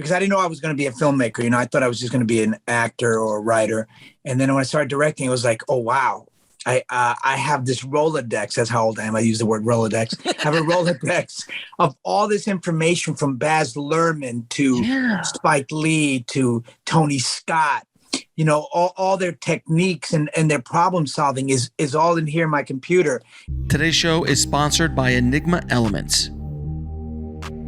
because I didn't know I was going to be a filmmaker. I thought I was just going to be an actor or a writer. And then when I started directing, it was like, oh, wow. I have this Rolodex. That's how old I am. I use the word Rolodex. I have a Rolodex of all this information from Baz Luhrmann to Spike Lee to Tony Scott. All their techniques and their problem solving is all in here in my computer. Today's show is sponsored by Enigma Elements.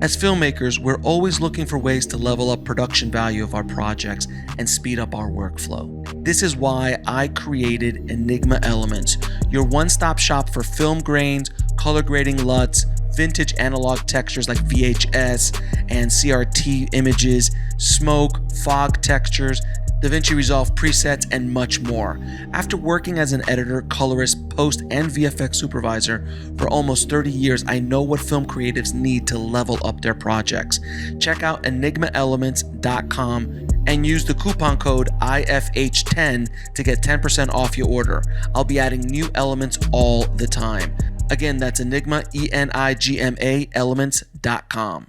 As filmmakers, we're always looking for ways to level up production value of our projects and speed up our workflow. This is why I created Enigma Elements, your one-stop shop for film grains, color grading LUTs, vintage analog textures like VHS and CRT images, smoke, fog textures, DaVinci Resolve presets, and much more. After working as an editor, colorist, post, and VFX supervisor for almost 30 years, I know what film creatives need to level up their projects. Check out enigmaelements.com and use the coupon code IFH10 to get 10% off your order. I'll be adding new elements all the time. Again, that's Enigma, ENIGMA, elements.com.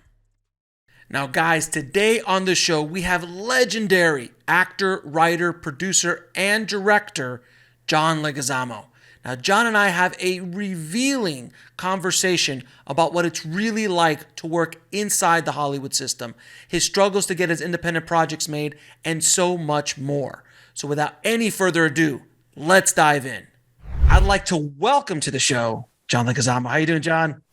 Now, guys, today on the show, we have legendary actor, writer, producer, and director, John Leguizamo. Now, John and I have a revealing conversation about what it's really like to work inside the Hollywood system, his struggles to get his independent projects made, and so much more. So without any further ado, let's dive in. I'd like to welcome to the show, John Leguizamo. How you doing, John?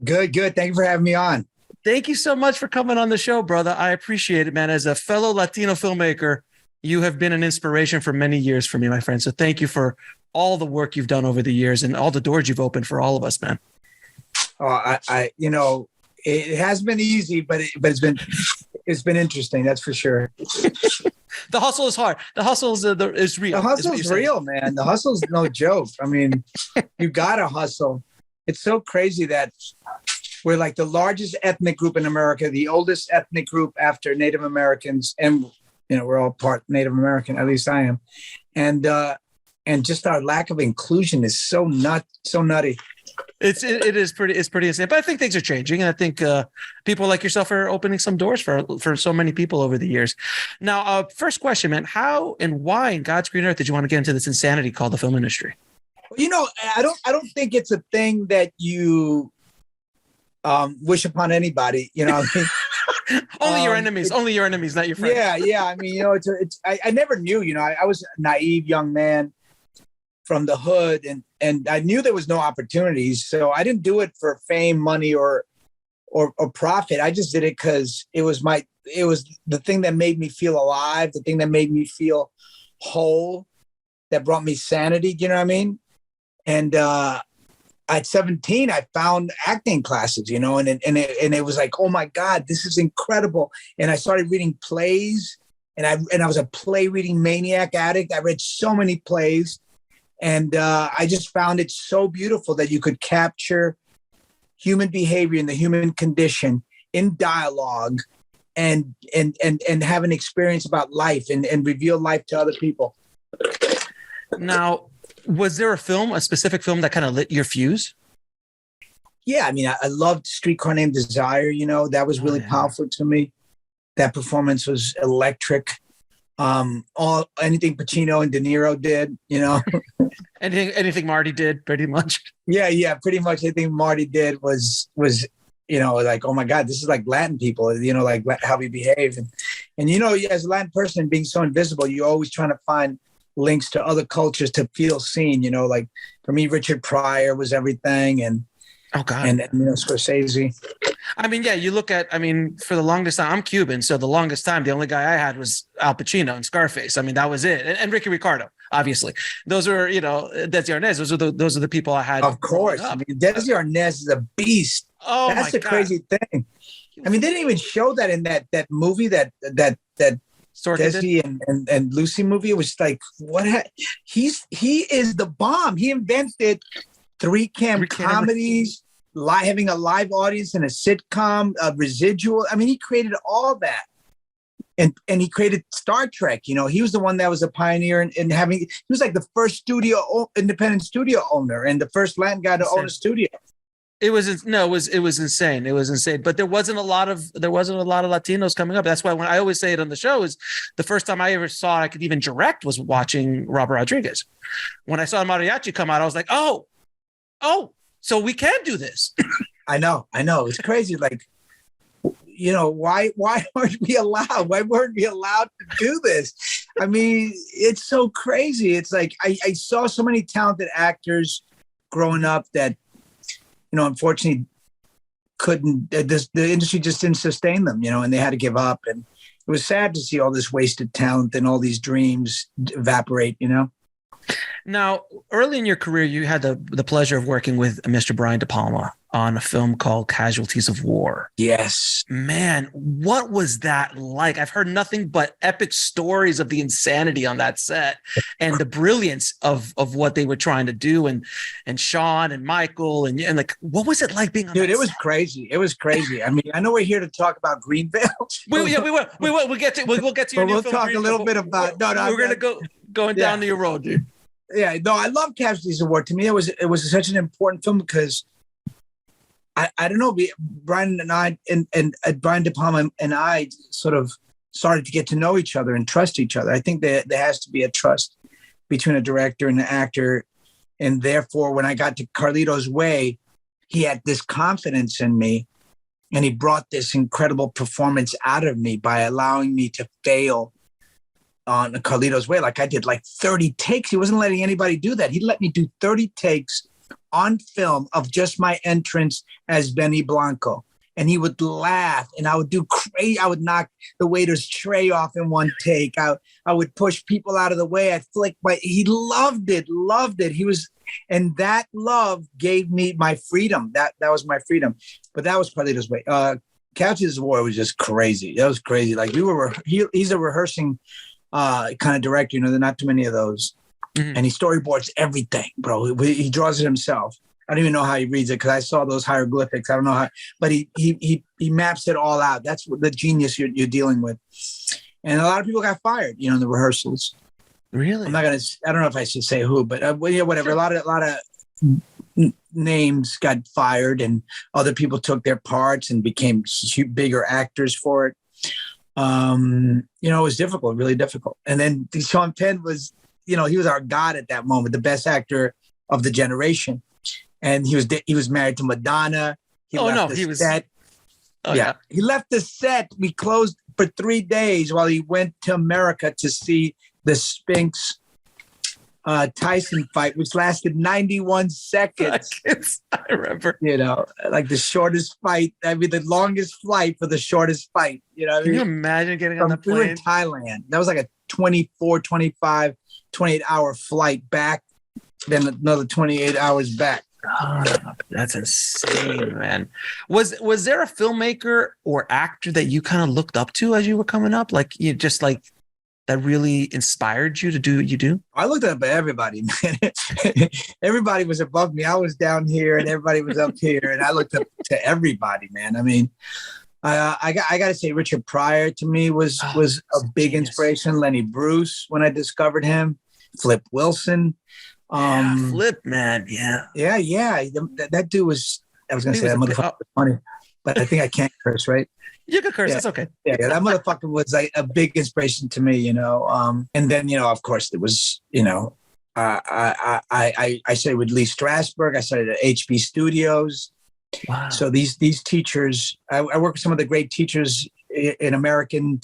Good. Thank you for having me on. Thank you so much for coming on the show, brother. I appreciate it, man. As a fellow Latino filmmaker, you have been an inspiration for many years for me, my friend. So thank you for all the work you've done over the years and all the doors you've opened for all of us, man. Oh, it has been easy, but it's been interesting. That's for sure. The hustle is hard. The hustle is real. The hustle is real, man. The hustle is no joke. I mean, you gotta hustle. It's so crazy that we're like the largest ethnic group in America, the oldest ethnic group after Native Americans, and we're all part Native American. At least I am, and just our lack of inclusion is so nutty. It's pretty insane. But I think things are changing, and I think people like yourself are opening some doors for so many people over the years. Now, first question, man: how and why in God's green earth did you want to get into this insanity called the film industry? I don't think it's a thing that you wish upon anybody, Only your enemies, not your friends. Yeah. I mean, I never knew, I was a naive young man from the hood and I knew there was no opportunities. So I didn't do it for fame, money, or profit. I just did it because it was the thing that made me feel alive, the thing that made me feel whole, that brought me sanity. Do you know what I mean? And, at 17, I found acting classes, and it was like, oh my God, this is incredible. And I started reading plays, and I was a play reading maniac addict. I read so many plays, and I just found it so beautiful that you could capture human behavior and the human condition in dialogue, and have an experience about life and reveal life to other people. Now, was there a specific film that kind of lit your fuse? Yeah, I mean, I loved Streetcar Named Desire. That was really powerful to me. That performance was electric. Anything Pacino and De Niro did, anything Marty did, pretty much. Yeah, pretty much. Anything Marty did was like, oh my God, this is like Latin people, like how we behave, and as a Latin person being so invisible, you're always trying to find links to other cultures to feel seen, like for me, Richard Pryor was everything. And Scorsese. I mean, yeah, you look at, for the longest time, I'm Cuban. So the longest time, the only guy I had was Al Pacino and Scarface. I mean, that was it. And Ricky Ricardo, obviously. Those were, Desi Arnaz. Those are the people I had. Of course. I mean, Desi Arnaz is a beast. Oh, that's the crazy thing. I mean, they didn't even show that in that movie, that Desi and Lucy movie. It was like, he is the bomb. He invented three cam comedies, having a live audience in a sitcom, a residual. I mean, he created all that. And he created Star Trek. He was the one that was a pioneer in having, he was like the first independent studio owner and the first Latin guy to own a studio. It was insane. It was insane. But there wasn't a lot of Latinos coming up. That's why when I always say it on the show is the first time I ever saw I could even direct was watching Robert Rodriguez. When I saw Mariachi come out, I was like, oh, so we can do this. I know. It's crazy. Like, you know, why aren't we allowed? Why weren't we allowed to do this? I mean, it's so crazy. It's like I saw so many talented actors growing up that, you know, unfortunately the industry just didn't sustain them, you know, and they had to give up. And it was sad to see all this wasted talent and all these dreams evaporate, you know? Now, early in your career, you had the pleasure of working with Mr. Brian De Palma on a film called Casualties of War. Yes. Man, what was that like? I've heard nothing but epic stories of the insanity on that set and the brilliance of what they were trying to do, and Sean and Michael and like, what was it like being on Dude, that it was set? crazy. It was crazy. I mean, I know we're here to talk about Greenville. We will. We'll get to your new film. We'll talk a little bit about. We're gonna going down to your road, dude. Yeah, no, I love Casualties of War. To me, it was such an important film because I don't know, Brian and I and Brian De Palma and I sort of started to get to know each other and trust each other. I think that there has to be a trust between a director and an actor, and therefore, when I got to Carlito's Way, he had this confidence in me, and he brought this incredible performance out of me by allowing me to fail on Carlito's Way. Like I did like 30 takes. He wasn't letting anybody do that. He let me do 30 takes on film of just my entrance as Benny Blanco. And he would laugh, and I would do crazy. I would knock the waiter's tray off in one take. I would push people out of the way. I'd flick he loved it. And that love gave me my freedom. That was my freedom. But that was Carlito's Way. Casualties of War was just crazy. That was crazy. Like he's a rehearsing kind of director, you know, there are not too many of those. Mm-hmm. And he storyboards everything, bro. He draws it himself. I don't even know how he reads it because I saw those hieroglyphics. I don't know how, but he maps it all out. That's what the genius you're dealing with. And a lot of people got fired, you know, in the rehearsals. Really? I don't know if I should say who, but yeah, whatever. Sure. A lot of names got fired, and other people took their parts and became bigger actors for it. You know, it was difficult, really difficult. And then Sean Penn was, you know, he was our god at that moment, the best actor of the generation. And he was married to Madonna. He left the set. Yeah. He left the set. We closed for 3 days while he went to America to see the Spinks Tyson fight, which lasted 91 seconds. I remember. You know, like the shortest fight. I mean, the longest flight for the shortest fight. You know, can you imagine getting on the plane? We were in Thailand. That was like a 24, 25, 28-hour flight back, then another 28 hours back. Oh, that's insane, man. Was there a filmmaker or actor that you kind of looked up to as you were coming up? Like you just like that really inspired you to do what you do? I looked up at everybody, man. Everybody was above me. I was down here and everybody was up here, and I looked up to everybody, man. I mean, I got to say Richard Pryor to me was a big inspiration. Lenny Bruce, when I discovered him, Flip Wilson. Flip, man. Yeah. That dude was, I was going to say that motherfucker was funny, but I think I can't curse, right? You can curse. That's okay. Yeah. That motherfucker was like a big inspiration to me, you know? And then, you know, of course it was, you know, I studied with Lee Strasberg. I studied at HB Studios. Wow. So these teachers, I work with some of the great teachers in American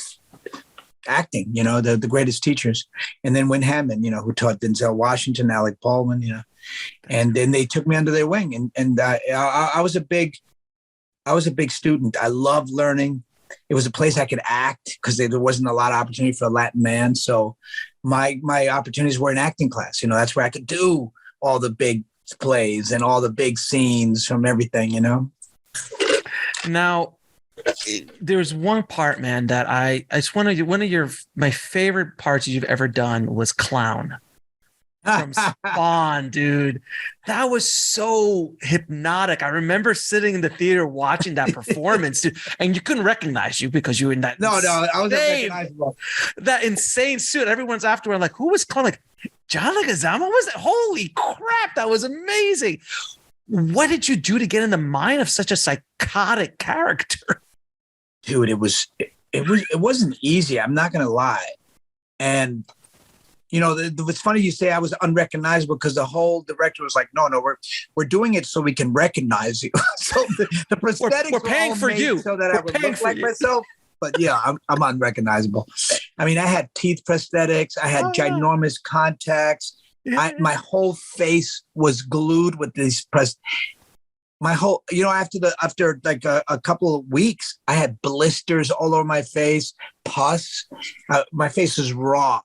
acting, you know, the greatest teachers. And then Win Hammond, you know, who taught Denzel Washington, Alec Baldwin, you know, and then they took me under their wing. And I was a big student. I loved learning. It was a place I could act because there wasn't a lot of opportunity for a Latin man. So my opportunities were in acting class. You know, that's where I could do all the big plays and all the big scenes from everything, you know? Now, there's one part, man, that I just one of my favorite parts you've ever done was Clown from Spawn, dude. That was so hypnotic. I remember sitting in the theater watching that performance, dude, and you couldn't recognize you because you were in that I was unrecognizable. That insane suit. Everyone's afterward like, who was Clown? Like, John Leguizamo was it? Holy crap, that was amazing. what did you do to get in the mind of such a psychotic character? Dude, it wasn't easy. I'm not going to lie. And, you know, it's funny you say I was unrecognizable because the whole director was like, no, we're doing it so we can recognize you. So the prosthetics we're paying for you so that I would look like myself. But yeah, I'm unrecognizable. I mean, I had teeth prosthetics. I had ginormous contacts. My whole face was glued with these my whole, you know, after like a couple of weeks, I had blisters all over my face, pus. My face was raw.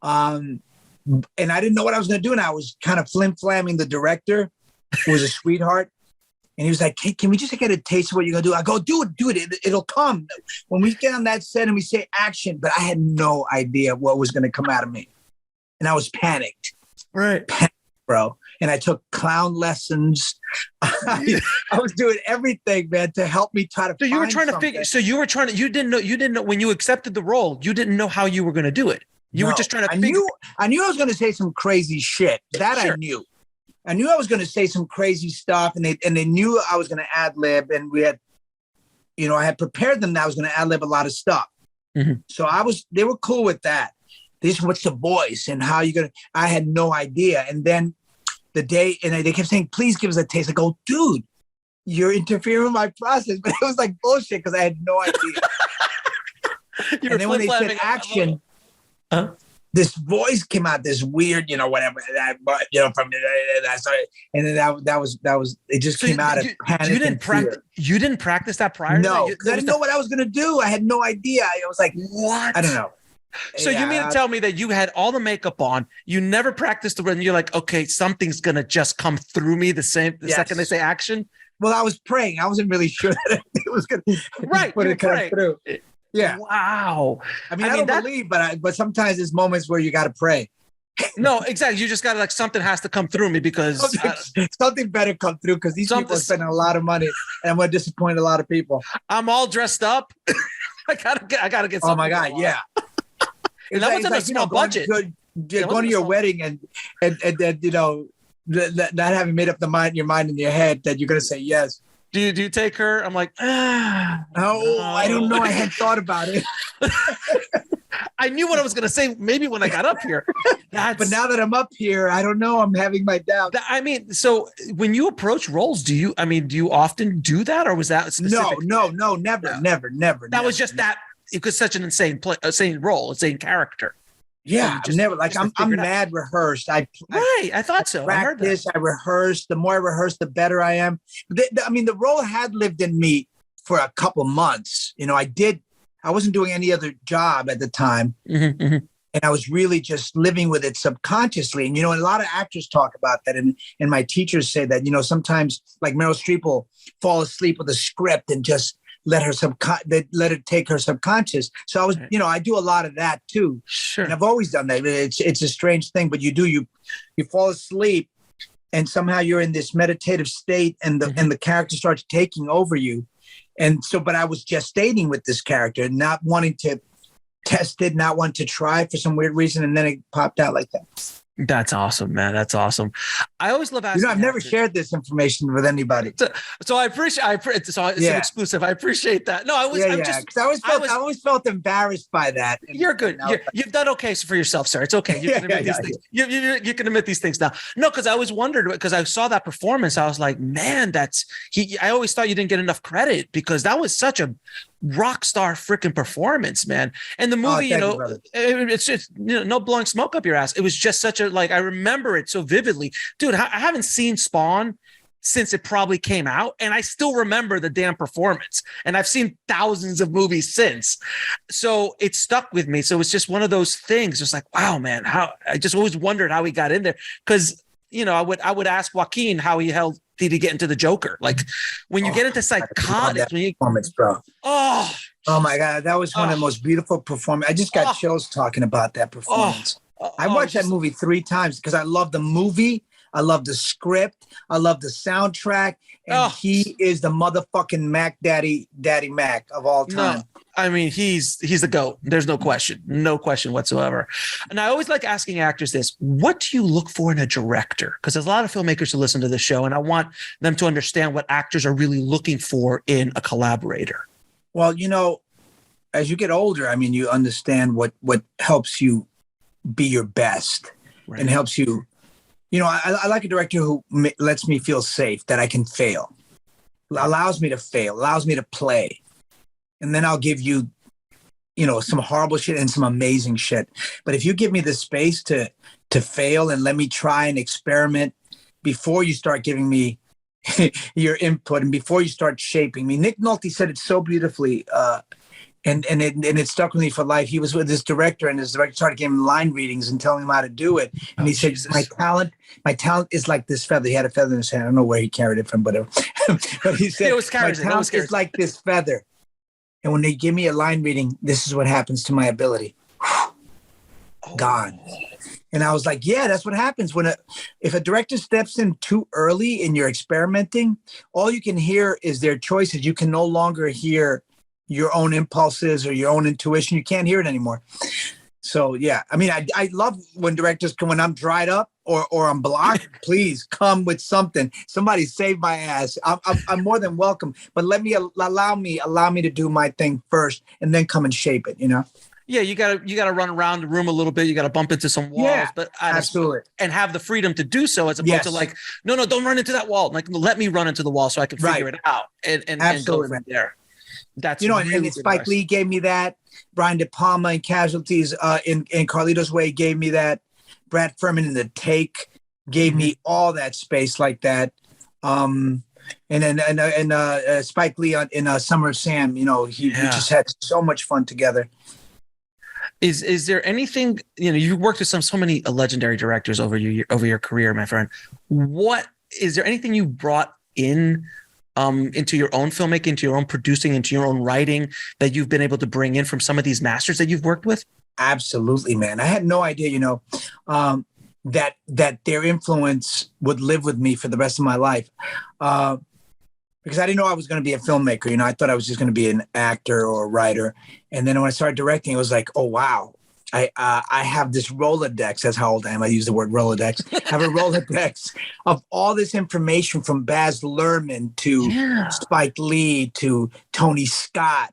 And I didn't know what I was going to do. And I was kind of flim-flamming the director, who was a sweetheart. And he was like, hey, can we just get a taste of what you're going to do? I go, do it. It'll come. When we get on that set and we say action, but I had no idea what was going to come out of me. And I was panicked. Right. Panicked, bro. And I took clown lessons. I was doing everything, man, to help me try to. So you were trying to figure. So you were trying to. You didn't know when you accepted the role. You didn't know how you were going to do it. You were just trying to. I knew I was going to say some crazy shit. That sure. I knew. I knew I was going to say some crazy stuff, and they knew I was going to ad lib, and we had, you know, I had prepared them that I was going to ad lib a lot of stuff. Mm-hmm. So they were cool with that. What's the voice and how you going to? I had no idea, and then. The day, and they kept saying, please give us a taste. I go, dude, you're interfering with my process. But it was like bullshit because I had no idea. And then when they said action, this voice came out, this weird, you know, whatever, but you know, from that started, and then that was it just came out of panic. You didn't practice that prior? No, because I didn't know what I was gonna do. I had no idea. I was like, what? I don't know. So you mean to tell me that you had all the makeup on, you never practiced the rhythm, you're like, okay, something's going to just come through me the second they say action? Well, I was praying. I wasn't really sure that it was going to come through. Yeah. Wow. I mean, I don't believe, but sometimes there's moments where you got to pray. No, exactly. You just got to like, something has to come through me because something better come through because these people are spending a lot of money and I'm going to disappoint a lot of people. I'm all dressed up. I gotta get something. Oh my God. Yeah. And that wasn't a small budget. Going to your wedding and you know, not having made up your mind in your head that you're going to say yes. Do you take her? I'm like, no. I don't know. I had thought about it. I knew what I was going to say maybe when I got up here. But now that I'm up here, I don't know. I'm having my doubts. I mean, so when you approach roles, do you often do that, or was that specific? No, never. That was just that. It was such an insane role, insane character. Yeah, never. Like I'm mad rehearsed. I thought so. Practice. I rehearsed. The more I rehearse, the better I am. I mean, the role had lived in me for a couple months. You know, I wasn't doing any other job at the time, and I was really just living with it subconsciously. And you know, a lot of actors talk about that, and my teachers say that, you know, sometimes like Meryl Streep will fall asleep with a script and just let it take her subconscious. So I was, you know, I do a lot of that too. Sure. And I've always done that. It's a strange thing, but you fall asleep and somehow you're in this meditative state and the character starts taking over you. And so, but I was gestating with this character, not wanting to test it, not wanting to try for some weird reason. And then it popped out like that. That's awesome, man. That's awesome. I always love asking. You know, I've never shared this information with anybody. So I appreciate. It's an exclusive. I appreciate that. No, I was. Because I always felt embarrassed by that. You're good. You've done okay for yourself, sir. It's okay. You can admit these things. You can admit these things now. No, because I always wondered, because I saw that performance, I was like, man, I always thought you didn't get enough credit because that was such a rock star freaking performance, man. And the movie, it's just, you know, no blowing smoke up your ass. It was just such a, like, I remember it so vividly. Dude, I haven't seen Spawn since it probably came out, and I still remember the damn performance. And I've seen thousands of movies since. So it stuck with me. So it's just one of those things, just like, wow, man, I just always wondered how he got in there. Because, you know, I would ask Joaquin how did he get into the Joker? Like when you get into psychotics, performance, bro. Oh my God, that was one of the most beautiful performances. I just got chills talking about that performance. I watched that movie 3 times because I love the movie, I love the script, I love the soundtrack, and he is the motherfucking Mac Daddy Mac of all time. I mean, he's the GOAT. There's no question whatsoever. And I always like asking actors this: what do you look for in a director? Because there's a lot of filmmakers who listen to the show, and I want them to understand what actors are really looking for in a collaborator. Well, as you get older, I mean, you understand what helps you be your best, right, and helps you. I like a director who lets me feel safe, that I can fail, allows me to fail, allows me to play. And then I'll give you, some horrible shit and some amazing shit. But if you give me the space to fail and let me try and experiment before you start giving me your input and before you start shaping me. Nick Nolte said it so beautifully, and it stuck with me for life. He was with this director, and his director started giving him line readings and telling him how to do it. And he said, Jesus. My talent is like this feather. He had a feather in his hand. I don't know where he carried it from, but he said, my talent is like this feather. And when they give me a line reading, this is what happens to my ability. Gone. And I was like, yeah, that's what happens if a director steps in too early and you're experimenting, all you can hear is their choices. You can no longer hear your own impulses or your own intuition. You can't hear it anymore. So, yeah, I mean, I love when directors come, when I'm dried up or I'm blocked, please come with something. Somebody save my ass. I'm more than welcome, but allow me to do my thing first and then come and shape it, Yeah, you gotta run around the room a little bit. You gotta bump into some walls, but absolutely, and have the freedom to do so, as opposed to like, no, don't run into that wall. Like, let me run into the wall so I can figure it out and go from there. That's really and Spike Lee gave me that. Brian De Palma in Casualties, in Carlito's Way gave me that. Brad Furman in The Take gave me all that space like that. And Spike Lee in Summer of Sam, we just had so much fun together. Is there anything, you've worked with so many legendary directors over your career, my friend. Is there anything you brought in into your own filmmaking, into your own producing, into your own writing that you've been able to bring in from some of these masters that you've worked with? Absolutely, man. I had no idea, that their influence would live with me for the rest of my life. Because I didn't know I was going to be a filmmaker. I thought I was just going to be an actor or a writer. And then when I started directing, it was like, oh, wow. I have this Rolodex. That's how old I am. I use the word Rolodex. I have a Rolodex of all this information from Baz Luhrmann to Spike Lee to Tony Scott.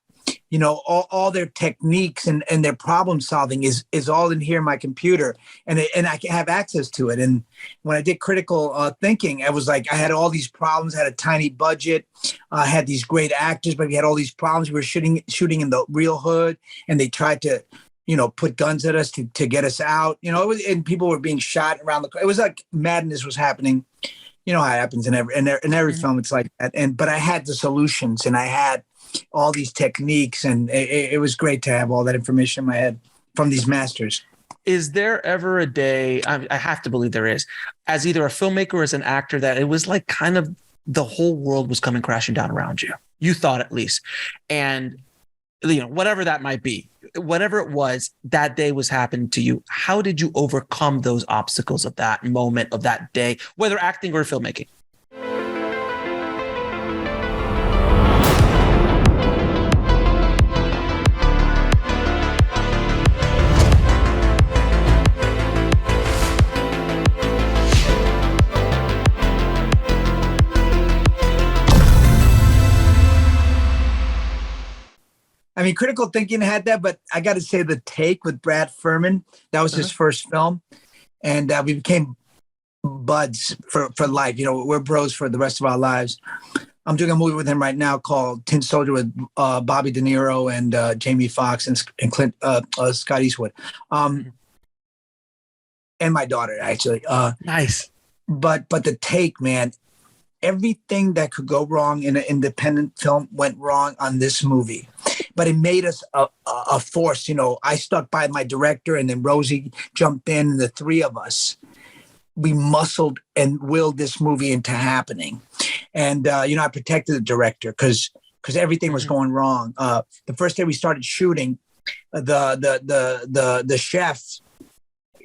All their techniques and their problem solving is all in here in my computer, and I can have access to it. And when I did critical thinking, I was like, I had all these problems, had a tiny budget, had these great actors, but we had all these problems. We were shooting in the real hood, and they tried to, put guns at us to get us out. And people were being shot around it was like madness was happening. You know how it happens in every film. It's like that. But I had the solutions, and I had all these techniques, and it was great to have all that information in my head from these masters. Is there ever a day, I have to believe there is, as either a filmmaker or as an actor, that it was like kind of the whole world was coming crashing down around you? You thought, at least. And, whatever that might be, whatever it was, that day was happening to you. How did you overcome those obstacles of that moment, of that day, whether acting or filmmaking? I mean, Critical Thinking had that, but I got to say The Take with Brad Furman, that was his first film. And we became buds for life. We're bros for the rest of our lives. I'm doing a movie with him right now called Tin Soldier with Bobby De Niro and Jamie Foxx and Scott Eastwood. And my daughter, actually. Nice. But The Take, man, everything that could go wrong in an independent film went wrong on this movie. But it made us a force. I stuck by my director, and then Rosie jumped in, and the three of us, we muscled and willed this movie into happening. And, I protected the director because everything was going wrong. The first day we started shooting, the chef,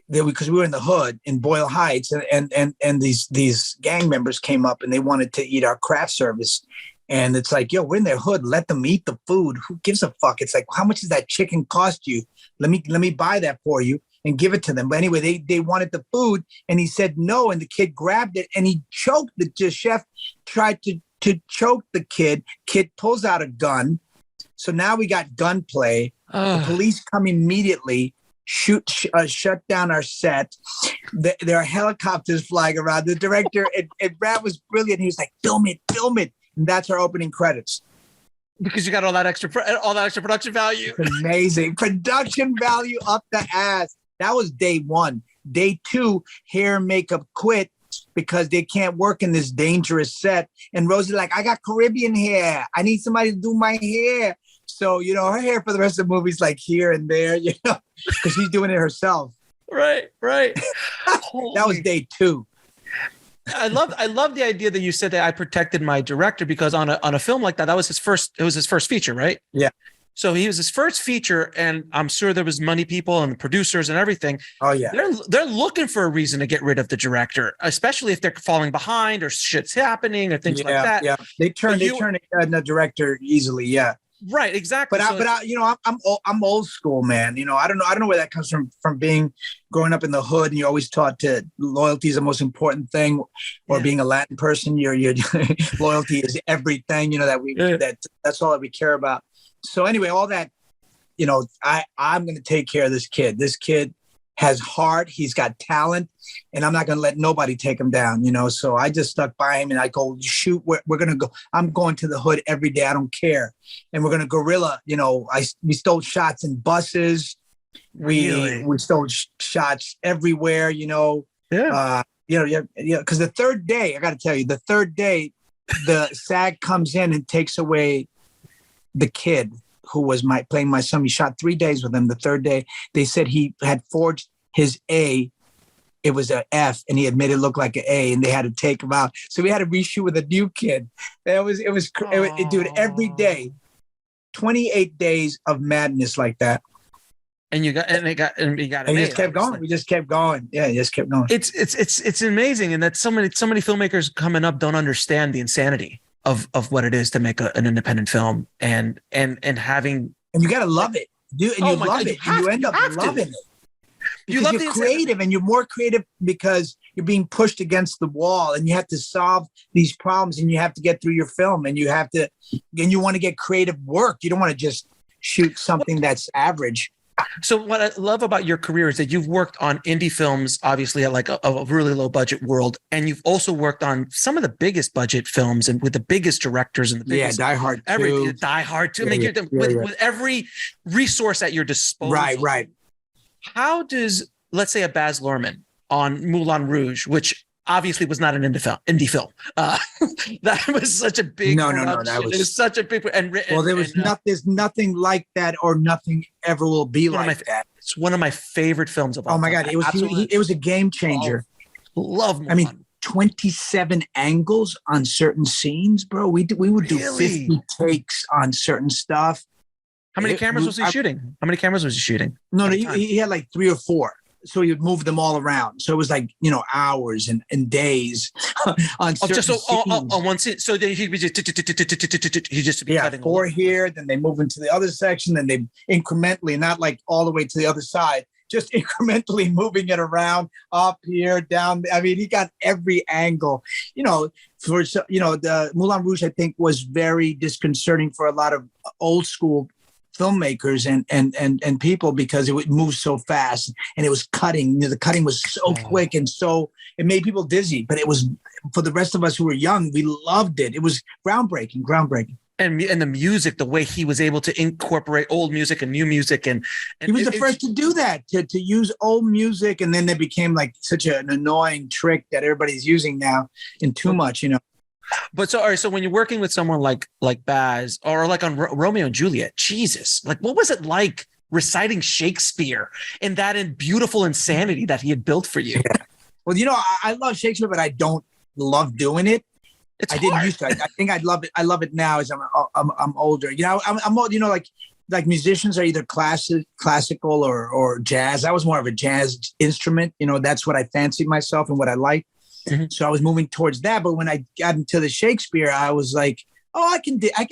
because we were in the hood in Boyle Heights, and these gang members came up and they wanted to eat our craft service. And it's like, yo, we're in their hood. Let them eat the food. Who gives a fuck? It's like, how much does that chicken cost you? Let me buy that for you and give it to them. But anyway, they wanted the food, and he said no, and the kid grabbed it and he choked it. The chef tried to choke the kid. Kid pulls out a gun. So now we got gunplay. The police come immediately, shut down our set. There are helicopters flying around. The director, and Brad was brilliant. He was like, film it. And that's our opening credits. Because you got all that extra production value. Amazing. Production value up the ass. That was day one. Day two, hair and makeup quit because they can't work in this dangerous set. And Rosie's like, I got Caribbean hair. I need somebody to do my hair. So, her hair for the rest of the movie is like here and there, because she's doing it herself. Right. That was day two. I love the idea that you said that I protected my director, because on a film like that was his first feature, right? Yeah. So he was his first feature, and I'm sure there was money people and the producers and everything. Oh yeah. They're looking for a reason to get rid of the director, especially if they're falling behind or shit's happening or things like that. Yeah. They turn the director easily. Yeah. Right, exactly. I'm old school, man. I don't know where that comes from growing up in the hood, and you're always taught to loyalty is the most important thing, or being a Latin person, your loyalty is everything. That's all that we care about. So anyway, all that, I'm going to take care of this kid. This kid has heart. He's got talent, and I'm not going to let nobody take him down, So I just stuck by him, and I go, shoot, we're going to go. I'm going to the hood every day. I don't care. And we're going to guerrilla, we stole shots in buses. We stole shots everywhere, Yeah. Because the third day, I got to tell you, the SAG comes in and takes away the kid who was playing my son. We shot 3 days with him. The third day, they said he had forged his A. It was an F, and he admitted it looked like an A, and they had to take him out. So we had to reshoot with a new kid. Dude, every day, 28 days of madness like that. And you got an A. Just kept going. We just kept going. Yeah, just kept going. It's amazing, and that so many filmmakers coming up don't understand the insanity of what it is to make an independent film, and having, and you gotta love it, dude. And you love it, and you end up loving it. Because you're creative, and you're more creative because you're being pushed against the wall, and you have to solve these problems, and you have to get through your film, and you want to get creative work. You don't want to just shoot something that's average. So what I love about your career is that you've worked on indie films, obviously at like a really low budget world. And you've also worked on some of the biggest budget films and with the biggest directors and the biggest. Die Hard 2. Die Hard 2. With every resource at your disposal. Right. How does, let's say, a Baz Luhrmann on Moulin Rouge, which obviously was not an indie film. That was such a big That was such a big there's nothing like that, or nothing ever will be like that. It's one of my favorite films of all time. Oh my God, it was a game changer. Love Moulin. I mean, 27 angles on certain scenes, bro. We would do 50 takes on certain stuff. How many cameras was he shooting? No, he had like 3 or 4. So he would move them all around. So it was like, hours and days on certain scenes. On one scene. So then he just be cutting 4 here, then they move into the other section, then they incrementally, not like all the way to the other side, just incrementally moving it around, up here, down. I mean, he got every angle. The Moulin Rouge, I think, was very disconcerting for a lot of old school filmmakers and people, because it would move so fast, and it was cutting. The cutting was so quick, and so it made people dizzy. But it was, for the rest of us who were young, we loved it. It was groundbreaking. And the music, the way he was able to incorporate old music and new music, and he was the first to do that, to use old music, and then it became like such an annoying trick that everybody's using now, and too much, But so when you're working with someone like Baz, or like on Romeo and Juliet, Jesus, like what was it like reciting Shakespeare in beautiful insanity that he had built for you? Yeah. Well, I love Shakespeare, but I don't love doing it. I didn't used to. I think I'd love it. I love it now as I'm older. I'm old. Like musicians are either classical or jazz. I was more of a jazz instrument. That's what I fancied myself and what I liked. Mm-hmm. So I was moving towards that. But when I got into the Shakespeare, I was like, oh,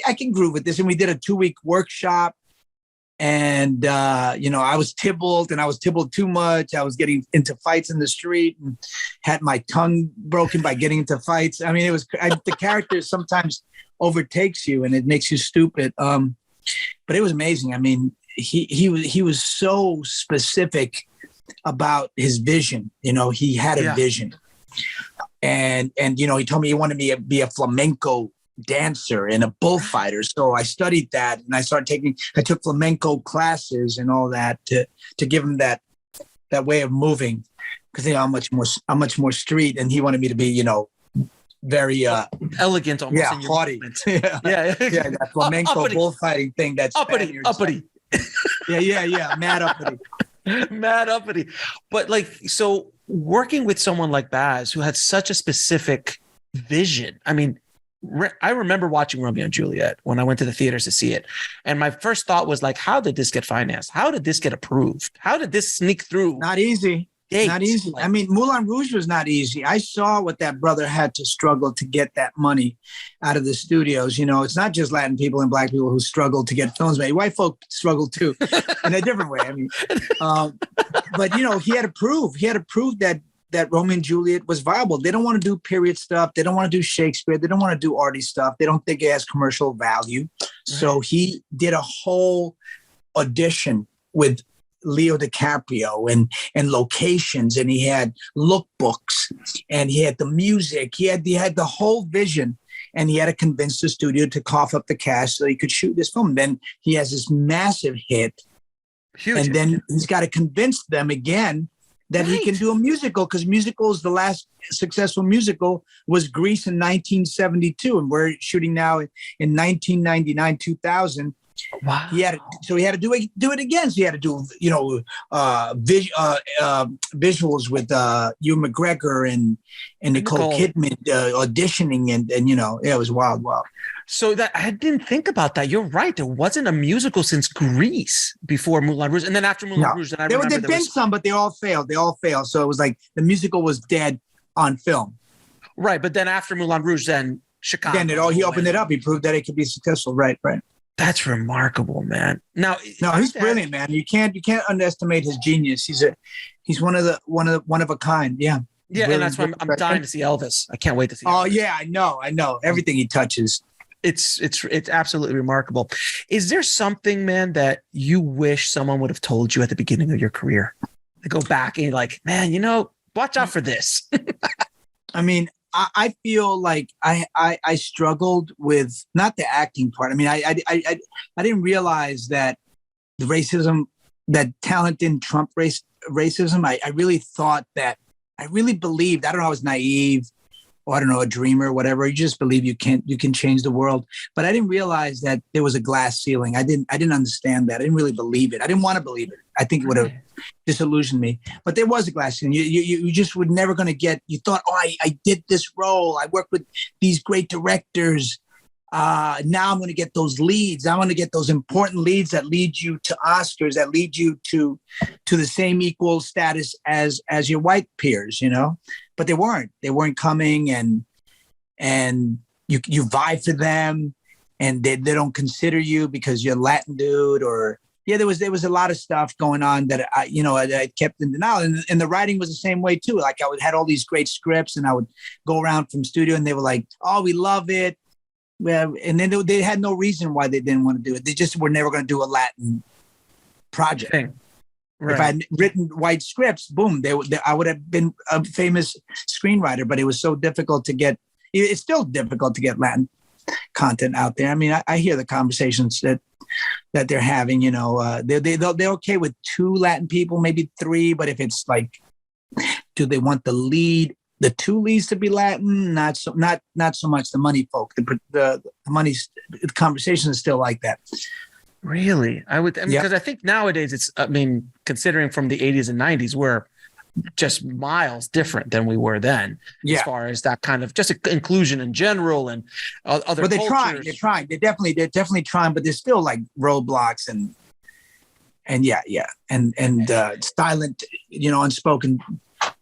I can groove with this. And we did a 2-week workshop. And, I was tibbled and I was tibbled too much. I was getting into fights in the street and had my tongue broken by getting into fights. I mean, the character sometimes overtakes you and it makes you stupid. But it was amazing. I mean, he was so specific about his vision. He had a vision. And he told me he wanted me to be a flamenco dancer and a bullfighter. So I studied that and I took flamenco classes and all that to give him that way of moving, because I'm much more street, and he wanted me to be, very elegant, almost haughty. That flamenco bullfighting thing, that's uppity. yeah, mad uppity. Mad uppity. But so working with someone like Baz, who had such a specific vision, I mean, I remember watching Romeo and Juliet when I went to the theaters to see it. And my first thought was how did this get financed? How did this get approved? How did this sneak through? Not easy. Gates? Not easy. I mean, Moulin Rouge was not easy. I saw what that brother had to struggle to get that money out of the studios. It's not just Latin people and Black people who struggle to get films made. White folk struggle too, in a different way. I mean, but he had to prove that Romeo and Juliet was viable. They don't want to do period stuff. They don't want to do Shakespeare. They don't want to do arty stuff. They don't think it has commercial value. Right. So he did a whole audition with Leo DiCaprio and locations, and he had lookbooks, and he had the music. He had the whole vision, and he had to convince the studio to cough up the cash so he could shoot this film. Then he has this massive hit. Huge. And then he's got to convince them again that he can do a musical, because musicals, the last successful musical was Grease in 1972, and we're shooting now in 1999, 2000. Wow. He had to do it again. So he had to do, visuals with Hugh McGregor and Nicole Kidman auditioning, and it was wild. So that I didn't think about that. You're right. There wasn't a musical since Grease before Moulin Rouge, and then after Moulin Rouge, then I remember there been some, but they all failed. So it was like the musical was dead on film. Right, but then after Moulin Rouge, then Chicago. Then he opened it up. He proved that it could be successful. Right. That's remarkable, man. Now, he's brilliant, man. You can't underestimate his genius. He's one of a kind. Yeah. Yeah, really, and that's why I'm dying to see Elvis. I can't wait to see. Oh Elvis. Yeah, I know. Everything he touches. It's absolutely remarkable. Is there something, man, that you wish someone would have told you at the beginning of your career? To go back and you're like, man, watch out for this. I mean, I feel like I struggled with not the acting part. I mean, I didn't realize that the racism, that talent didn't trump racism. I really thought that, I really believed, I don't know, I was naive, or I don't know, a dreamer, whatever. You just believe you can change the world. But I didn't realize that there was a glass ceiling. I didn't understand that. I didn't really believe it. I didn't want to believe it. I think it would have disillusioned me. But there was a glass ceiling. You just were never going to get, you thought, I did this role. I worked with these great directors. Now I'm going to get those leads. I'm going to get those important leads that lead you to Oscars, that lead you to the same equal status as your white peers, But they weren't coming, and you vie for them, and they don't consider you because you're a Latin dude, or there was a lot of stuff going on that I kept in denial, and the writing was the same way too. Like I had all these great scripts, and I would go around from studio, and they were like, "Oh, we love it," and then they had no reason why they didn't want to do it. They just were never going to do a Latin project. Right. If I had written white scripts, boom, I would have been a famous screenwriter. But it was so difficult to get. It's still difficult to get Latin content out there. I mean, I hear the conversations that they're having. They're okay with 2 Latin people, maybe 3. But if it's like, do they want the 2 leads to be Latin? Not so much the money folk. The conversation is still like that. Really? Because I think nowadays considering from the 80s and 90s, we're just miles different than we were then, as far as that kind of just inclusion in general and other cultures. They're trying. They're definitely trying, but there's still like roadblocks and silent, unspoken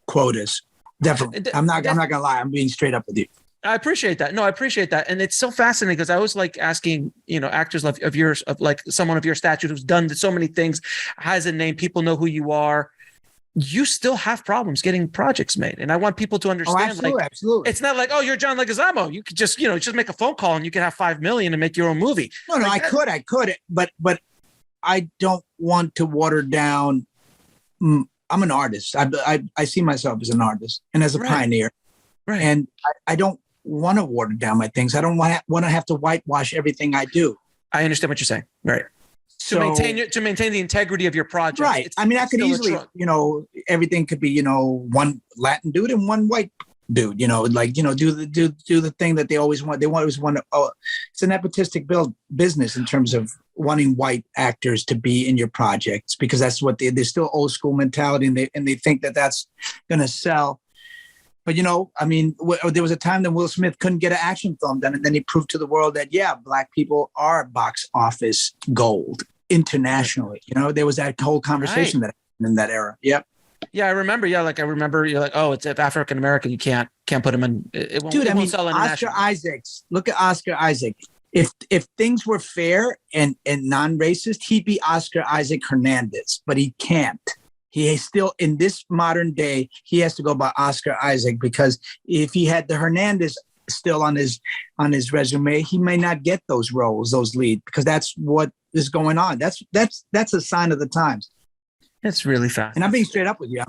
quotas. Definitely. I'm not gonna lie. I'm being straight up with you. I appreciate that. No, I appreciate that. And it's so fascinating because I was like asking, actors of yours, of like someone of your stature who's done so many things, has a name, people know who you are. You still have problems getting projects made. And I want people to understand, absolutely. It's not like, oh, you're John Leguizamo. You could just make a phone call and you can have 5 million and make your own movie. No, I could, but I don't want to water down. I'm an artist. I see myself as an artist and as a pioneer. Right. And I don't want to water down my things. I don't want to have to whitewash everything I do. I understand what you're saying. Right. To maintain the integrity of your project. Right. I could easily, everything could be, one Latin dude and one white dude, do the thing that they always want. They always want to, it's an nepotistic business in terms of wanting white actors to be in your projects, because that's what they're still old school mentality, and they think that that's going to sell. But, there was a time that Will Smith couldn't get an action film done. And then he proved to the world that, Black people are box office gold internationally. There was that whole conversation that happened in that era. Yep. Yeah, I remember. Yeah, I remember you're like, oh, it's African American. You can't put him in. It won't, won't sell internationally. Oscar Isaacs. Look at Oscar Isaac. If things were fair and non-racist, he'd be Oscar Isaac Hernandez, but he can't. He is still, in this modern day, he has to go by Oscar Isaac, because if he had the Hernandez still on his resume, he may not get those roles, those leads, because that's what is going on. That's a sign of the times. It's really fast. And I'm being straight up with you.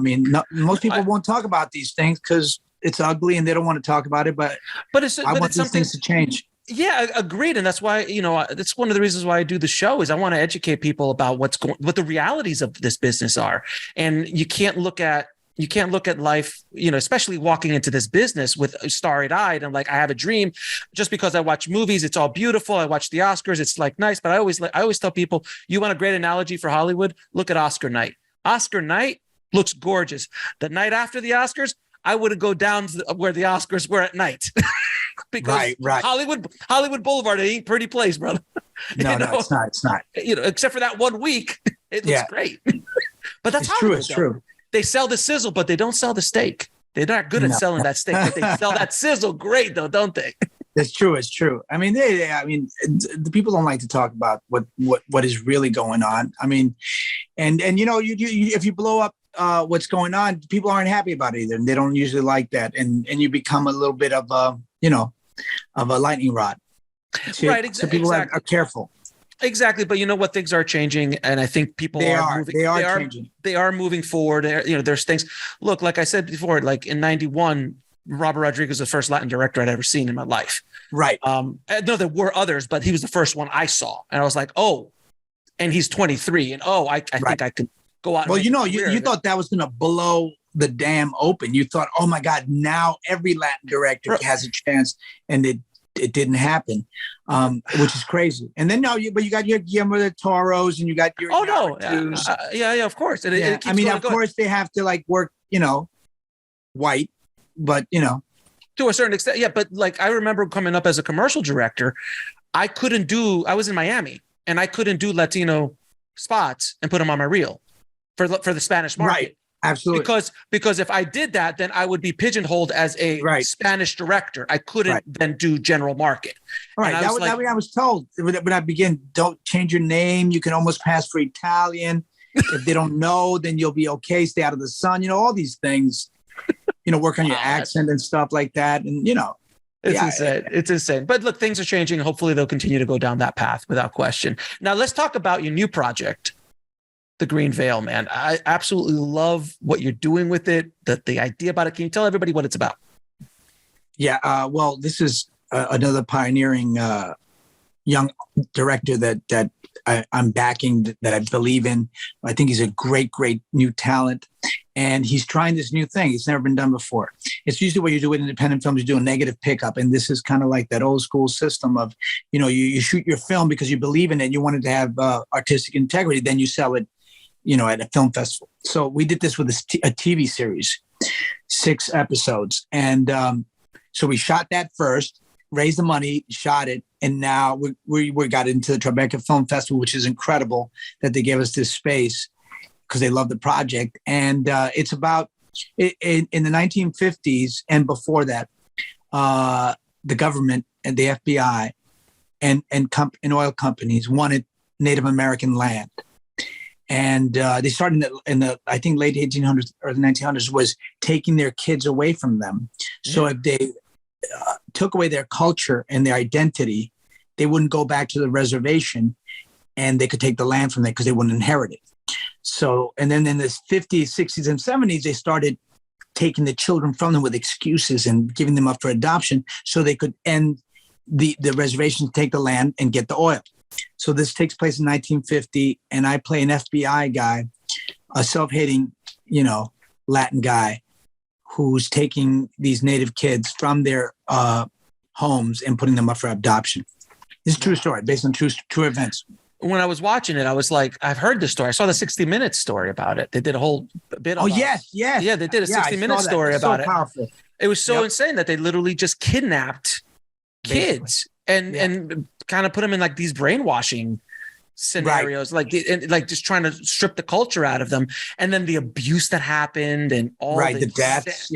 Most people won't talk about these things because it's ugly and they don't want to talk about it. But I want these things to change. Yeah, agreed. And that's why, that's one of the reasons why I do the show, is I want to educate people about what the realities of this business are. And you can't look at life, especially walking into this business with starry-eyed and like, I have a dream. Just because I watch movies, it's all beautiful. I watch the Oscars, it's like nice. But I always tell people, you want a great analogy for Hollywood? Look at Oscar night. Oscar night looks gorgeous. The night after the Oscars, I wouldn't go down to where the Oscars were at night. Because right. Hollywood Boulevard, it ain't a pretty place, brother. No, it's not. It's not. Except for that 1 week, it looks great. But that's Hollywood. It's true. They sell the sizzle, but they don't sell the steak. They're not good at selling that steak, but they sell that sizzle great, though, don't they? It's true. The people don't like to talk about what is really going on. you if you blow up what's going on, people aren't happy about it either, and they don't usually like that, and you become a little bit of a lightning rod. So people are careful. Exactly, but you know what? Things are changing, and I think people are changing. They are moving forward. There's things. Look, like I said before, like in '91, Robert Rodriguez was the first Latin director I'd ever seen in my life. Right. No, there were others, but he was the first one I saw, and I was like, oh, and he's 23, and I think I could go out. Well, you thought that was going to blow the dam open. You thought, oh my God, now every Latin director has a chance, and it didn't happen, which is crazy. And then you got your Guillermo del Toros, and you got your yeah, of course. And it keeps of course they have to like work, white, but to a certain extent, yeah. But like I remember coming up as a commercial director, I was in Miami, and I couldn't do Latino spots and put them on my reel for the Spanish market. Right. Absolutely. Because if I did that, then I would be pigeonholed as a Spanish director. I couldn't then do general market. Right. That was told when I began. Don't change your name. You can almost pass for Italian. If they don't know, then you'll be okay. Stay out of the sun. All these things. Work on your accent and stuff like that. And it's insane. It's insane. But look, things are changing. Hopefully, they'll continue to go down that path without question. Now, let's talk about your new project. The Green Veil, man. I absolutely love what you're doing with it, the idea about it. Can you tell everybody what it's about? Yeah, well, this is another pioneering young director that I'm backing, that I believe in. I think he's a great new talent, and he's trying this new thing. It's never been done before. It's usually what you do with independent films, you do a negative pickup, and this is kind of like that old school system of, you shoot your film because you believe in it, you want it to have artistic integrity, then you sell it at a film festival. So we did this with a TV series, 6 episodes. And so we shot that first, raised the money, shot it. And now we got into the Tribeca Film Festival, which is incredible that they gave us this space because they love the project. And it's about in the 1950s and before that, the government and the FBI and oil companies wanted Native American land. And they started in the I think late 1800s or the 1900s was taking their kids away from them. So if they took away their culture and their identity, they wouldn't go back to the reservation, and they could take the land from there because they wouldn't inherit it. So, and then in the 50s, 60s, and 70s, they started taking the children from them with excuses and giving them up for adoption so they could end the reservation, take the land, and get the oil. So this takes place in 1950, and I play an FBI guy, a self-hating, Latin guy who's taking these Native kids from their homes and putting them up for adoption. This is a true story based on true events. When I was watching it, I was like, I've heard this story. I saw the 60 Minutes story about it. They did a whole bit of yes. Yeah, they did a 60 Minutes story about it. Powerful. It was so insane that they literally just kidnapped kids and kind of put them in like these brainwashing scenarios, like just trying to strip the culture out of them, and then the abuse that happened and all the deaths,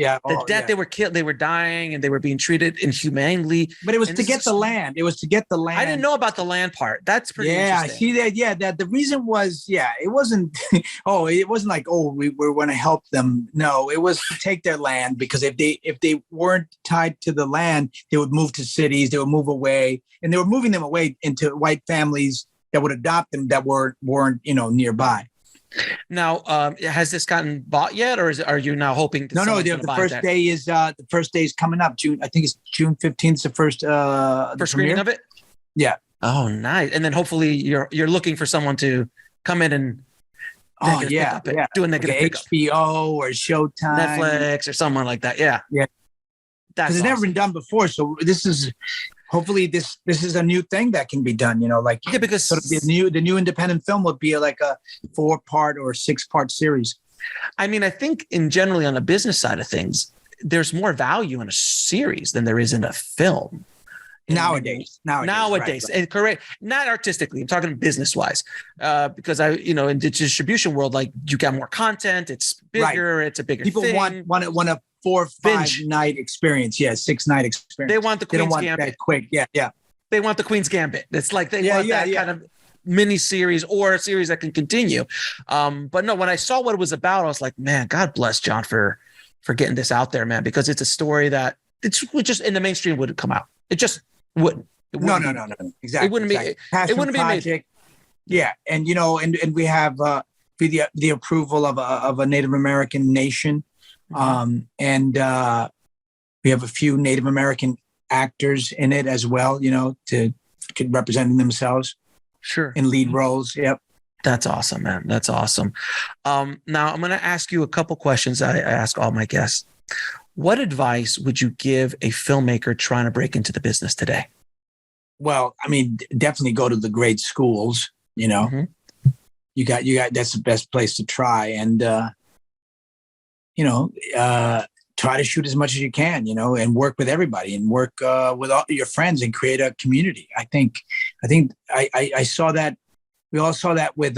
they were killed, they were dying, and they were being treated inhumanely. But it was to get the land. It was to get the land. I didn't know about the land part. That's pretty interesting. See that? Yeah, that the reason was it wasn't. It wasn't like we were going to help them. No, it was to take their land, because if they weren't tied to the land, they would move to cities. They would move away, and they were moving them away into white families that would adopt them that weren't nearby. Now, has this gotten bought yet, or are you now hoping? No. The first day is coming up. June. I think it's June 15th. The first screening of it. Yeah. Oh, nice. And then hopefully you're looking for someone to come in and do a negative pickup. HBO or Showtime, Netflix, or someone like that. Yeah. That's it's never been done before, so this is. Hopefully this is a new thing that can be done, because sort of the new independent film would be like a 4-part or 6-part series. I mean, I think in generally on the business side of things, there's more value in a series than there is in a film. Nowadays. Right. And correct. Not artistically, I'm talking business wise, because in the distribution world, like you got more content, it's bigger, it's a bigger people thing. want a 4 or 5 night experience. 6-night experience. They want the Queen's Gambit. That quick. Yeah. They want the Queen's Gambit. It's like they want that kind of mini series or a series that can continue. But no, when I saw what it was about, I was like, man, God bless John for getting this out there, man, because it's a story that it's just in the mainstream wouldn't come out. It just wouldn't. No. Exactly. It wouldn't be. Passion it wouldn't be amazing. Yeah, and and we have the approval of a Native American nation. And we have a few Native American actors in it as well, to representing themselves. Sure. In lead roles. Yep. That's awesome, man. That's awesome. Now I'm going to ask you a couple questions I ask all my guests. What advice would you give a filmmaker trying to break into the business today? Well, I mean, definitely go to the great schools, Mm-hmm. You got, that's the best place to try. And, try to shoot as much as you can, and work with everybody and work with all your friends and create a community. I think I saw that. We all saw that with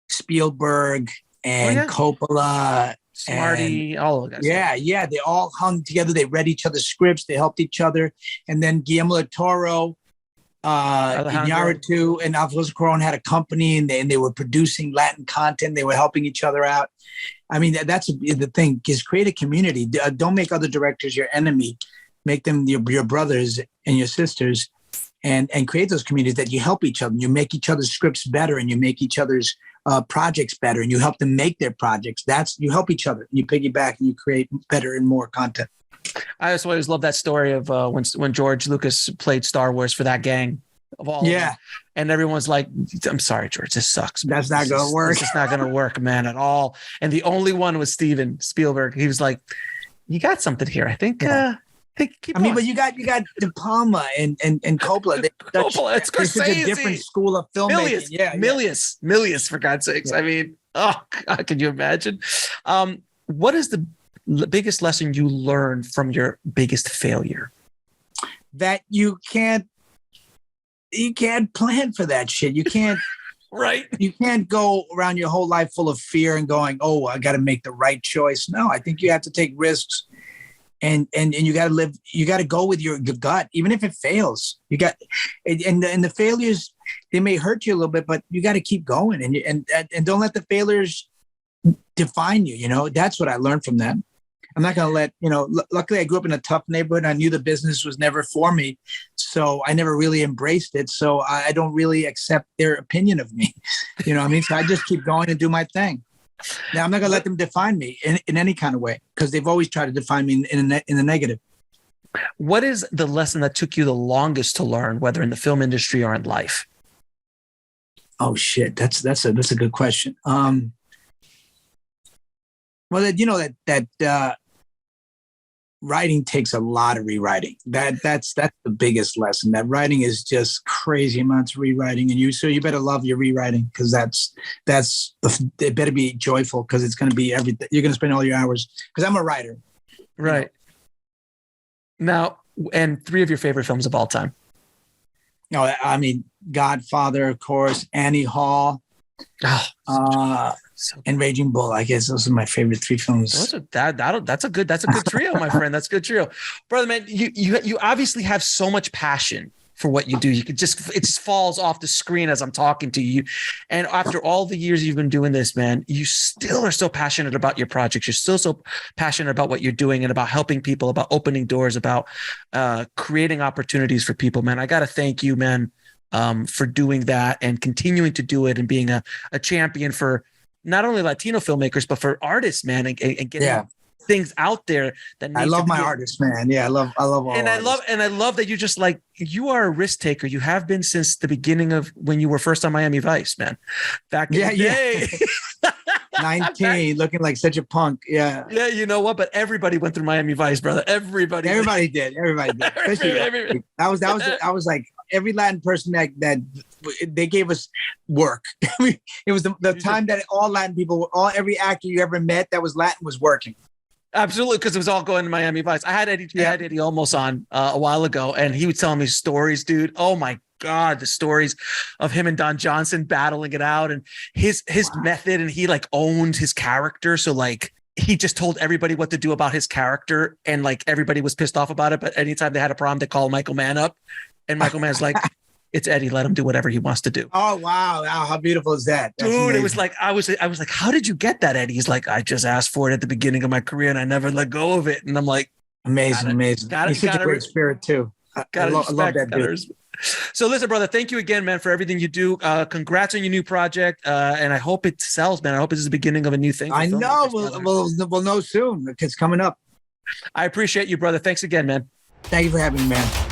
Spielberg and Coppola, Smarty, all of guys. Yeah. They all hung together. They read each other's scripts. They helped each other. And then Guillermo del Toro, Iñárritu, and Alfonso Cuarón had a company, and they were producing Latin content. They were helping each other out. I mean, that's the thing, is create a community. Don't make other directors your enemy. Make them your brothers and your sisters, and create those communities that you help each other. You make each other's scripts better, and you make each other's projects better, and you help them make their projects. You help each other. You piggyback, and you create better and more content. I also always love that story of when George Lucas played Star Wars for that gang of all. Yeah. And everyone's like, I'm sorry, George, this sucks. Man. That's not going to work. It's just not going to work, man, at all. And the only one was Steven Spielberg. He was like, you got something here. I think, keep on. But you got De Palma and Coppola. Coppola, it's Scorsese. Such a different school of filmmaking. Millions, for God's sakes. Yeah. I mean, oh God, can you imagine? What is the biggest lesson you learned from your biggest failure? That you can't plan for that shit. You can't. Right. You can't go around your whole life full of fear and going, oh, I got to make the right choice. No, I think you have to take risks and you got to live. You got to go with your gut, even if it fails. You got, and the failures, they may hurt you a little bit, but you got to keep going, and don't let the failures define you. You know, that's what I learned from that. I'm not going to let, luckily I grew up in a tough neighborhood. I knew the business was never for me. So I never really embraced it. So I don't really accept their opinion of me. You know what I mean? So I just keep going and do my thing. Now, I'm not going to let them define me in any kind of way, because they've always tried to define me in the negative. What is the lesson that took you the longest to learn, whether in the film industry or in life? Oh, shit. That's a good question. Well, that writing takes a lot of rewriting. That's the biggest lesson. That writing is just crazy amounts of rewriting, and you better love your rewriting, because it better be joyful, because it's going to be everything. You're going to spend all your hours, because I'm a writer. Right. Now, and 3 of your favorite films of all time. No, I mean, Godfather, of course, Annie Hall. And Raging Bull. I guess those are my favorite 3 films. That's a good trio, my friend. That's a good trio, brother, man. You obviously have so much passion for what you do. It just falls off the screen as I'm talking to you. And after all the years you've been doing this, man, you still are so passionate about your projects. You're still so passionate about what you're doing and about helping people, about opening doors, about creating opportunities for people, man. I got to thank you, man, for doing that and continuing to do it and being a champion for not only Latino filmmakers, but for artists, man, and getting things out there that I love my artists, man. Yeah, I love all artists. I love that you just like, you are a risk taker. You have been since the beginning of when you were first on Miami Vice, man. Back in the day. 19, looking like such a punk. Yeah. Yeah, you know what? But everybody went through Miami Vice, brother. Everybody did. Especially I was like, every Latin person that they gave us work. It was the time that all Latin people, every actor you ever met that was Latin was working. Absolutely, because it was all going to Miami Vice. I had Eddie Olmos on a while ago, and he was telling me stories, dude. Oh my God, the stories of him and Don Johnson battling it out, and his method, and he like owned his character. So like, he just told everybody what to do about his character, and like everybody was pissed off about it. But anytime they had a problem, they called Michael Mann up, and Michael Mann's like, it's Eddie, let him do whatever he wants to do. Oh, wow. How beautiful is that? That's dude, amazing. It was like, I was like, how did you get that, Eddie? He's like, I just asked for it at the beginning of my career and I never let go of it. And I'm like, amazing. He's such a great spirit too. I love that dude. So listen, brother, thank you again, man, for everything you do. Congrats on your new project. And I hope it sells, man. I hope this is the beginning of a new thing. I know. We'll know soon. It's coming up. I appreciate you, brother. Thanks again, man. Thank you for having me, man.